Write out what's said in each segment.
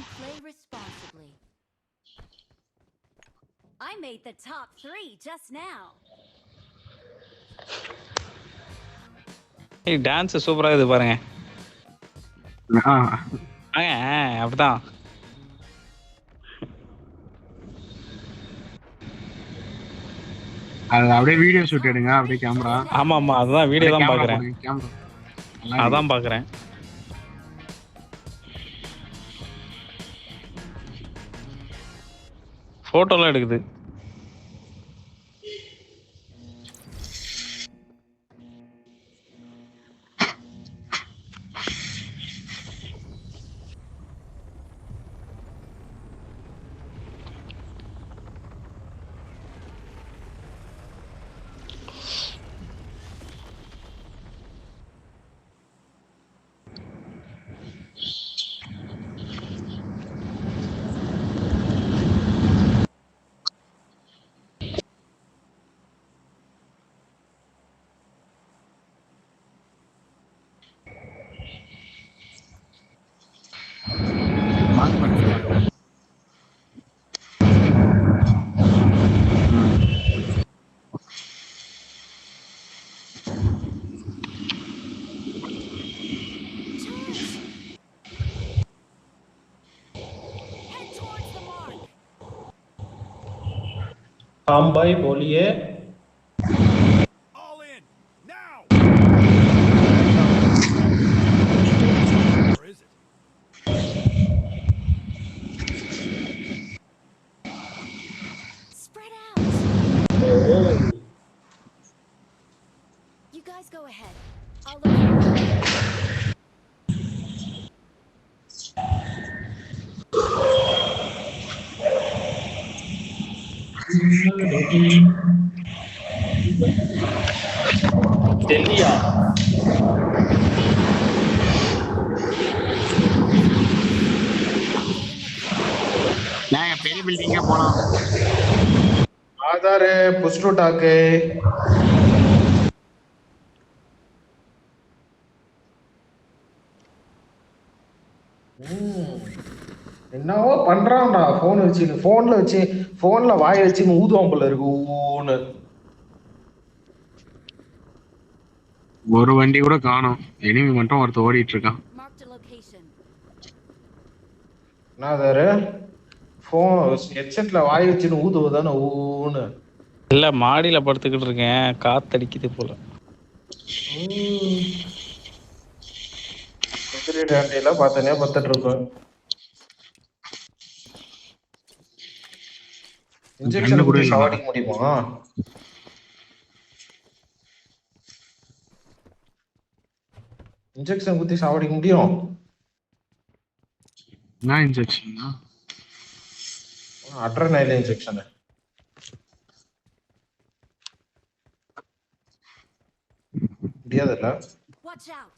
and play responsibly. I made the top 3 just now. ஏய் dance சூப்பரா இது பாருங்க. அப்படிதான். அது அப்படியே வீடியோ ஷூட் எடுங்க அப்படியே கேமரா. ஆமா ஆமா அதுதான் வீடியோ தான் பாக்குறேன். கேமரா அதான் பாக்குறேன். போட்டோலாம் எடுக்குது. हाँ भाई बोलिए। Spread out. You guys go ahead. I'll look for you. दिल्लिया நாங்க பெரிய பில்டிங்கே போலாம். आधार है पुश टू टाक है। என்னவோ பண்றான்டா போன் வச்சு போன்ல வாய் வச்சு ஊதுவான் போல இருக்கு ஊன்னு. ஒரு வண்டி கூட காணோம். எனிமி மட்டும் ஒருத்த ஓடிட்டு இருக்கான். Marked a location. என்னதாரு போன் ஹெட்செட்ல வாய் வச்சு ஊதுவதானே ஊன்னு. இல்ல மாடியில படுத்துக்கிட்டு இருக்கேன், காத்தடிக்குது போல. டேண்டில பார்த்தனே பத்துட்டு இருக்கேன். இன்ஜெக்ஷன் கூட சாவடிக்க முடியுமா? இன்ஜெக்ஷன் குத்தி சாவடிக்க முடியும். என்ன இன்ஜெக்ஷன்னா? அட்ரனைல் இன்ஜெக்ஷன். முடியாதுல்ல. Watch out.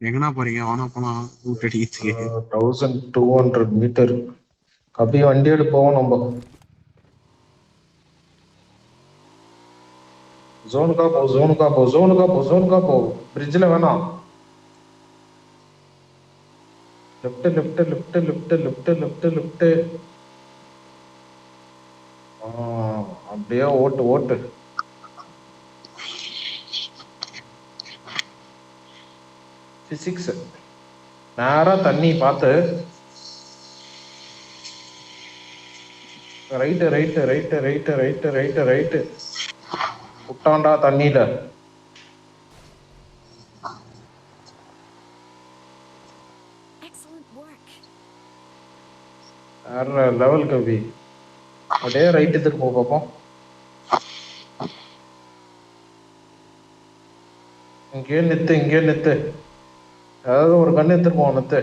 எங்கனா போறீங்க? வானா போலாம் ரூட் அடிக்கிறதுக்கு. 1200 மீட்டர் அப்படியே வண்டி எடுத்து போவோம் நம்ம. ஜோனுக்கா போ. பிரிட்ஜ்ல வேணாம். லெஃப்ட். அப்படியே ஓட்டு. பிசிக்ஸ் நேரா தண்ணி பார்த்து ரைட்டு விட்டான்டா தண்ணியில. Excellent work. வேற லெவல் கவி. அப்படியே ரைட் எடுத்துட்டு பார்ப்போம். இங்கே நித்து ஏதாவது ஒரு கண்ணு எடுத்துட்டு போவோம். நித்து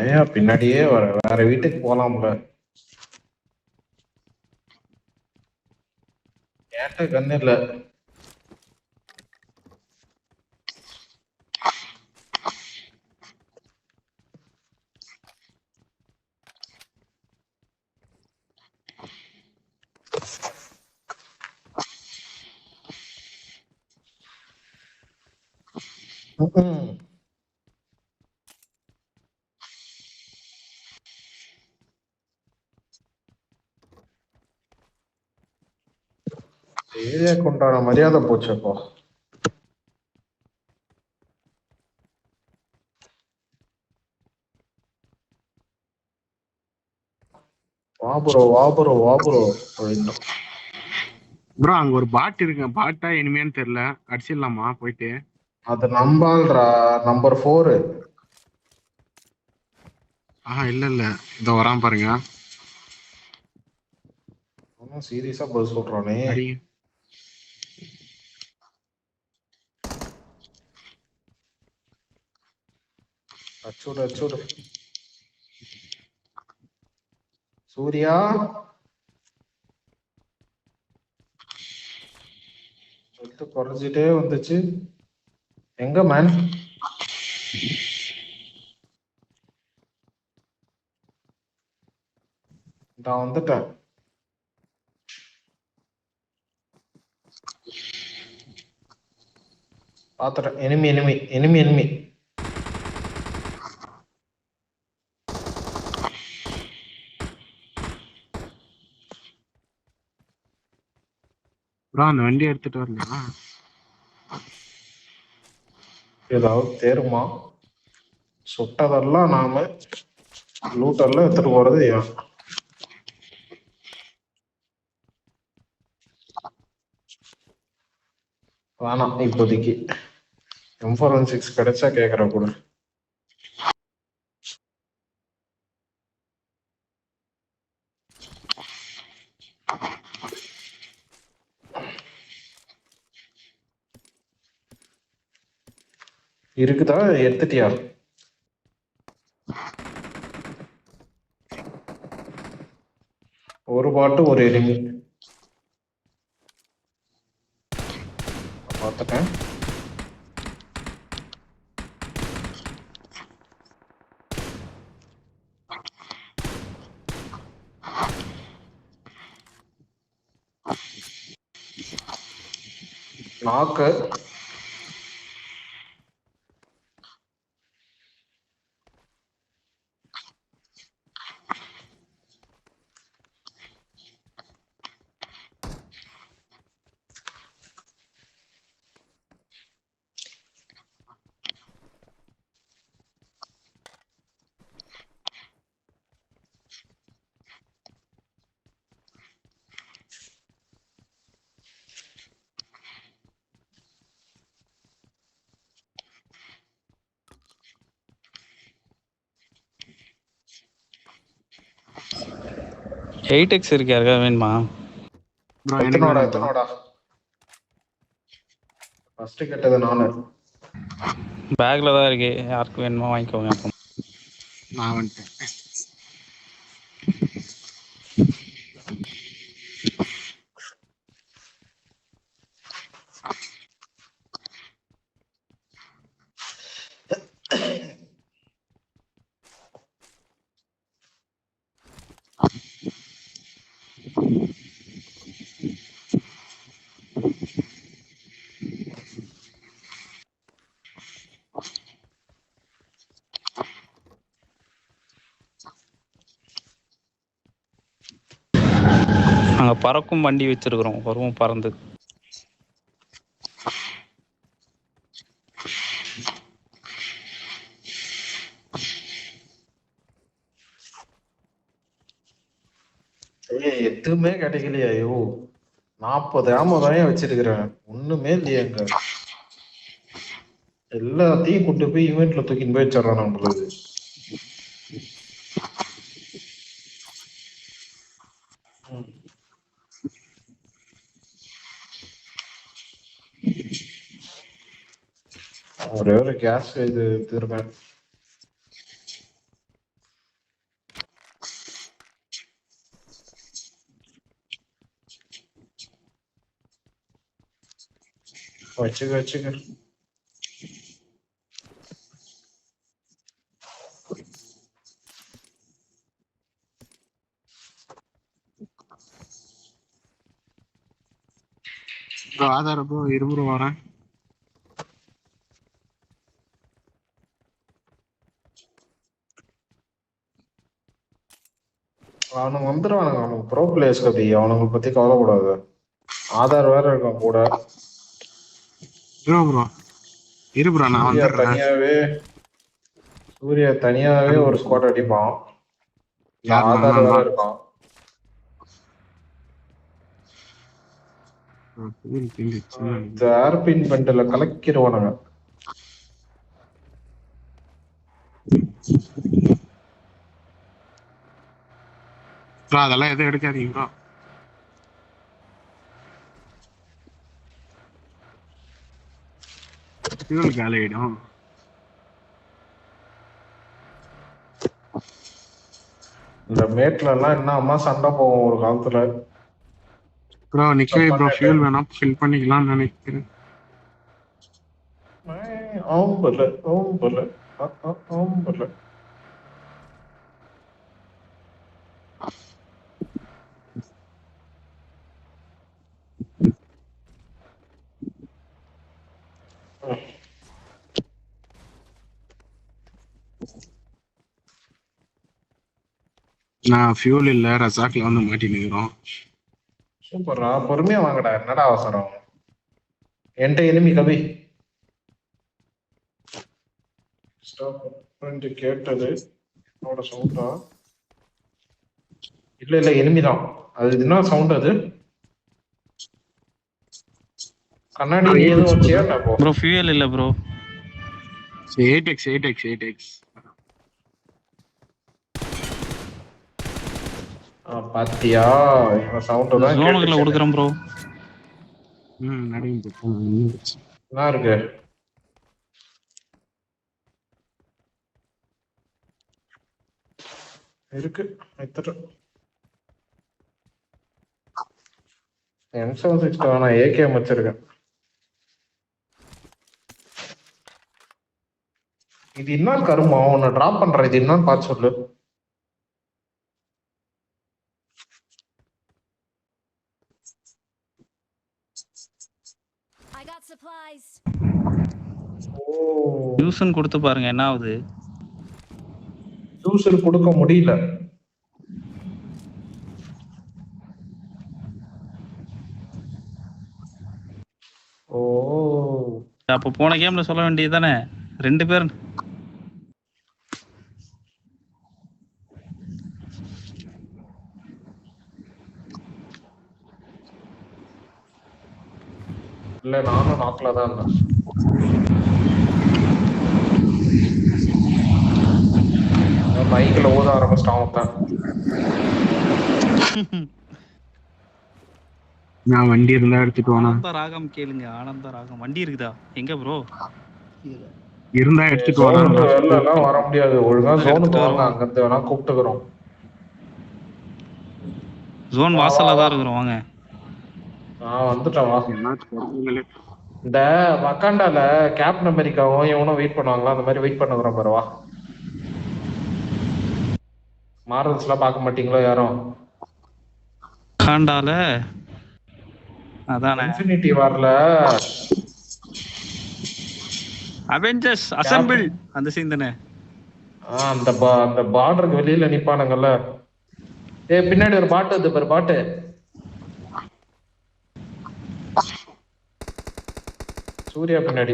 ஏன் பின்னாடியே வேற வீட்டுக்கு போலாம்ல. ஏன்ட்ட கண்ணு இல்ல. ம்ம். ஏரியாக்கு உண்டான மரியாதை போச்சப்போ. வா ப்ரோ அப்படின்னா. ப்ரோ அங்க ஒரு பாட் இருக்கு, பாட்டா இனிமேன்னு தெரியல, அடிச்சிடலாமா போயிட்டு? அது நம்பால்ரா, நம்பர் 4. இல்ல இல்ல, இதோ வரான் பாருங்க. சீரியஸா பதில் சொல்றானே. அடி. அச்சோடு. சூர்யா வெட்டு குறைஞ்சிட்டே வந்துச்சு. எங்க மேன்? நான் வந்துட்டேன். பாத்துட்டேன். எனிமி. ப்ரோ அந்த வண்டி எடுத்துட்டு வரலையா? ஏதாவது தேருமா? சுட்டதெல்லாம் நாம, லூட்டெல்லாம் எடுத்துட்டு போறது ஏன்? வேணாம் இப்போதைக்கு. M416 கிடைச்சா கேக்குற கூட. இருக்குதா? எடுத்துட்டியா? ஒரு பாட்டு ஒரு எனிமி. பார்த்துட்டேன். நாக்கு. எயிட் எக்ஸ் இருக்கு, யாருக்கா வேணுமா? ப்ரோ எனக்கு வேணும் ப்ரோ. எத்தனோடா? ஃபர்ஸ்ட் கேட்டது நானு. பேக்ல தான் இருக்கு, யாருக்கு வேணுமோ வாங்கிக்கோங்க. அப்போ நான் வந்துட்டேன். அங்க பறக்கும் வண்டி வச்சிருக்கிறோம், வருவோம் பறந்து. ஏய் எதுவுமே கிடைக்கலையா? ஐயோ 40 ஆமோ தான் வச்சிருக்கிறேன், ஒண்ணுமே இல்லையா அங்க. எல்லாத்தையும் கொண்டு போய் ஈவெண்ட்ல தூக்கின்னு போய் வச்சிடறான் நம்மளுக்கு. ஒரே ஒரு கேஸ் இது திரும்பேன். வச்சுக்க. ப்ரோ ஆதார ப்ரோ, இருபது வரேன். அவனுங்க வந்துடுவானுங்க, அவனுக்கு ப்ரோ பிளேயர்ஸ் கபி, அவனுங்களை பத்தி கவலைப்படாது. ஆதார் வேற இருக்கான் கூட. ப்ரோ இரு ப்ரோ, நான் சூர்யா வந்துடுறேன். தனியாவே ஒரு ஸ்குவாட் அடிப்பான். யார் ஆதார் வேற நான் இருக்கான். ஏர்பின் பெண்டில் கலக்கிடுவானுங்க. அதெல்லாம் எதுவும் எடுக்காதீங்க ப்ரோ. ஃபியூல் காலி ஆயிடும். இந்த மேட்ல எல்லாம் என்ன அம்மா சண்டை போகும் ஒரு காலத்துல. ப்ரோ நிக்கவே ப்ரோ, ஃபியூல் வேணாம், ஃபில் பண்ணிக்கலாம்னு நினைக்கிறேன். ஆம்பல ஆம்பல ஆம்பல. நான் ஃபியூல் இல்ல, ரசாக்ல வந்து மாட்டினுக்கிறோம். சூப்பர்ரா, பொறுமையா வாங்கடா, என்னடா அவசரம். என்கிட்ட எனிமி கபி. கேட்டது என்னோட சவுண்டா? இல்ல எனிமி தான். அது என்ன சவுண்ட்? அது கண்ணாடி நீ எதுவும் வச்சியா ப்ரோ? ஃபியூயல் இல்ல ப்ரோ. 8x. பாத்தியா, இவன் சவுண்ட் தான் ஜோனுக்குள்ள கொடுக்குறேன் ப்ரோ. நடிங்க. என்ன இருக்கு? இருக்கு M762 நான் ஏகேஎம் வச்சிருக்கேன். இது என்ன கருமா உன்னை டிராப் பண்ற? இது என்னன்னு பார்த்து சொல்லு. I got supplies. யூசன் கொடுத்து பாருங்க என்ன ஆகுது. யூசர் கொடுக்க முடியல. ஓ, அப்ப போன கேம்ல சொல்ல வேண்டியது தானே, 2 பேர். இல்ல நானும் நாக்குல தான் இருந்தேன். மைக்ல ஓத ஆரம்பிச்சிட்டான். நான் வண்டி இருந்தா எடுத்துட்டு வானா? ஆனந்த ராகம் கேளுங்க, ஆனந்த ராகம். வண்டி இருக்குதா? எங்க ப்ரோ? இருந்தா எடுத்துட்டு வானா? வெளில எல்லாம் வர முடியாது, ஒழுங்கா ஜோனுக்கு வாங்க, அங்க இருந்து வேணா கூப்பிட்டுக்கிறோம். ஜோன் வாசல்ல தான் இருக்கிறோம், வாங்க. வந்துட்டேன் வா. இந்த வக்காண்டால கேப்டன் அமெரிக்காவும் இவனும் வெயிட் பண்ணுவாங்களா, அந்த மாதிரி வெயிட் பண்ணுகிறோம் பாரு, வா. மாரல்ஸ்லாம் பார்க்க மாட்டீங்களோ யாரும்? வக்காண்டால அதானே இன்ஃபினிட்டி வார்ல அவெஞ்சர்ஸ் அசெம்பிள் அந்த சீன் தானே. அந்த பார்டருக்கு வெளியில நிப்பானுங்கல்ல. பின்னாடி ஒரு பாட்டு வந்து பாரு, பாட்டு. சூர்யா பின்னாடி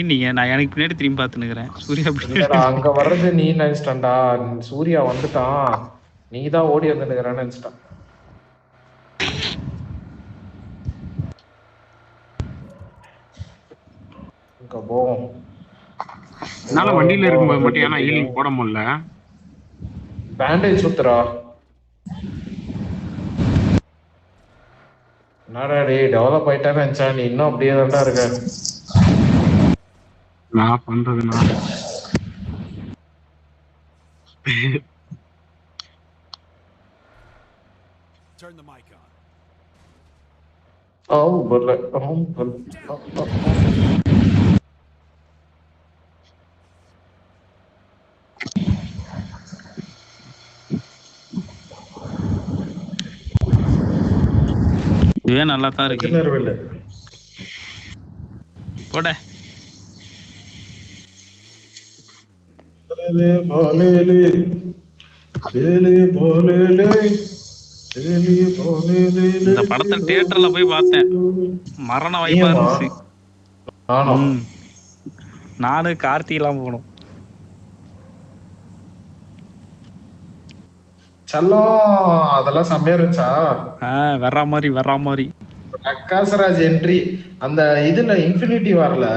நீங்க, நான் எனக்கு பின்னாடி திரும்பி பார்த்துனுக்கிறேன். சூர்யா அங்க வர்றது நீ நினைச்சிட்டா, சூர்யா வந்துட்டான், நீ தான் ஓடி வந்துருக்கிறேன்னு நினைச்சிட்டான். என்னால வண்டியில இருக்கும்போது மட்டும் ஏன்னா ஹீலிங் போட முடியல. பேண்டேஜ் சுத்துறா. என்னடா டேய், டெவலப் ஆயிட்டான்னு நினைச்சா, நீ இன்னும் அப்படியே தான்டா இருக்க. நான் பண்றதுனா Turn the mic on. இதுவே நல்லா தான் இருக்கு. போட இந்த படத்தை தியேட்டர்ல போய் பார்த்தேன். மரண வாய்ப்பா நீயுமா? இருந்துச்சு. நானும். நானு கார்த்தி எல்லாம் போனோம். செல்லம் அதெல்லாம் செம்மையா இருந்துச்சா? வர்ற மாதிரி பிரகாஷ்ராஜ் என்ட்ரி அந்த இதுல இன்ஃபினிட்டி வார்ல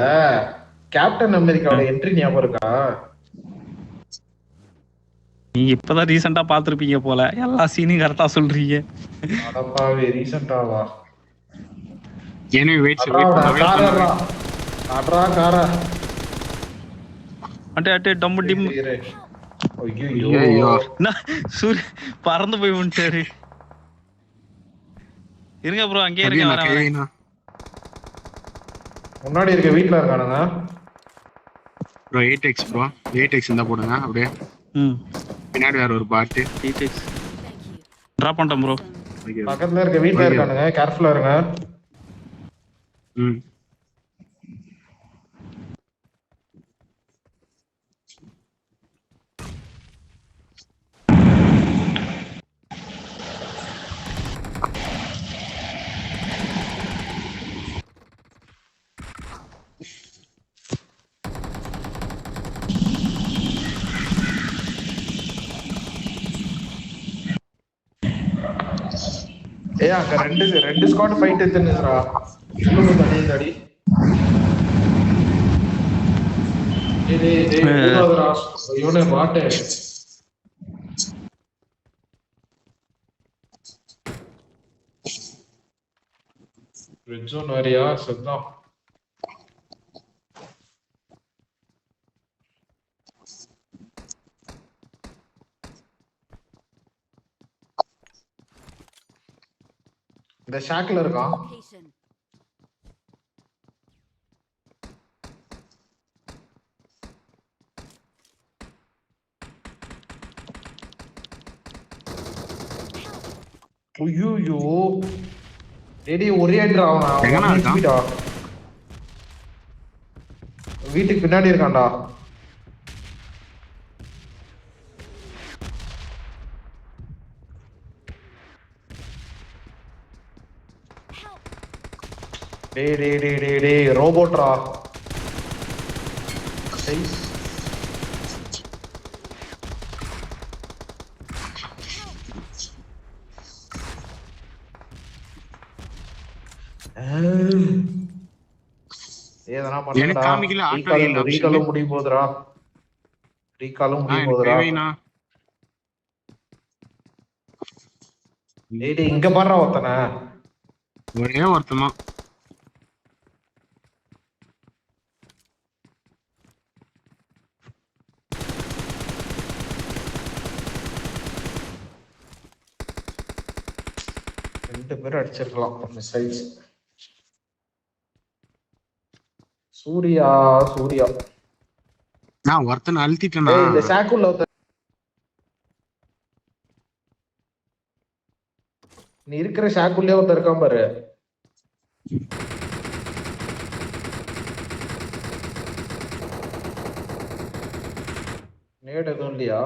கேப்டன் அமெரிக்காவோட என்ட்ரி ஞாபகம் இருக்கா? நீங்க இப்பதான் ரீசெண்டா பாத்திருப்பீங்க போல, எல்லா சீனையும் கரெக்டா சொல்றீங்க. அடப்பாவே ரீசெண்டாவா? எனவே வெயிட் காரா அட்டே டம்மு டிம். ஐயோ சூரிய பறந்து போய் வந்துட்டாரு. இருங்க ப்ரோ, அங்கேயே இருங்க. வரேன். முன்னாடி இருக்க வீட்ல இருக்கானுங்க ப்ரோ. 8x ப்ரோ, 8x இருந்தா போடுங்க. அப்படியே பின்னாடி வேற ஒரு பாட்டு 8x டிராப் பண்ணிட்டேன் ப்ரோ. பக்கத்துல இருக்க வீட்ல இருக்கானுங்க, கேர்ஃபுல்லா இருங்க. ஏய் அங்க ரெண்டு ஸ்குவாட் ஃபைட் எடுத்துனுதுடா. தடி டேய் ஓடாதடா. இவனே பாட்டே. ரெட் ஜோன் வரியா சுத்தம். இந்த ஷாக்ல இருக்கான். Location. ஐயோ டேடி ஒரே அடிடா அவன். எங்கடா இருக்கான்? வீட்டுக்கு பின்னாடி இருக்கான்டா. டேய் ரோபோட்ரா. ஏதனா எனக்கு காமிக்கல. ஆட்டோ ரீகாலும் முடிய போகுதுடா. டேய் இங்க பாறா ஒருத்தனை. ஒரே ஒருத்தமா ரெண்டு பேரும் அடிச்சிருக்கலாம் மிசைல்ஸ். சூர்யா நான் ஒருத்தனை அழுத்திட்டேனா? இந்த சாக்குள்ள நீ இருக்கிற ஷாக்குள்ளே ஒருத்தர் இருக்கான் பாரு. நேட் எதுவும் இல்லையா?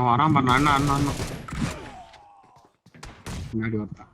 வரான் பாரு. அண்ணா முன்னாடி வரத்தான்.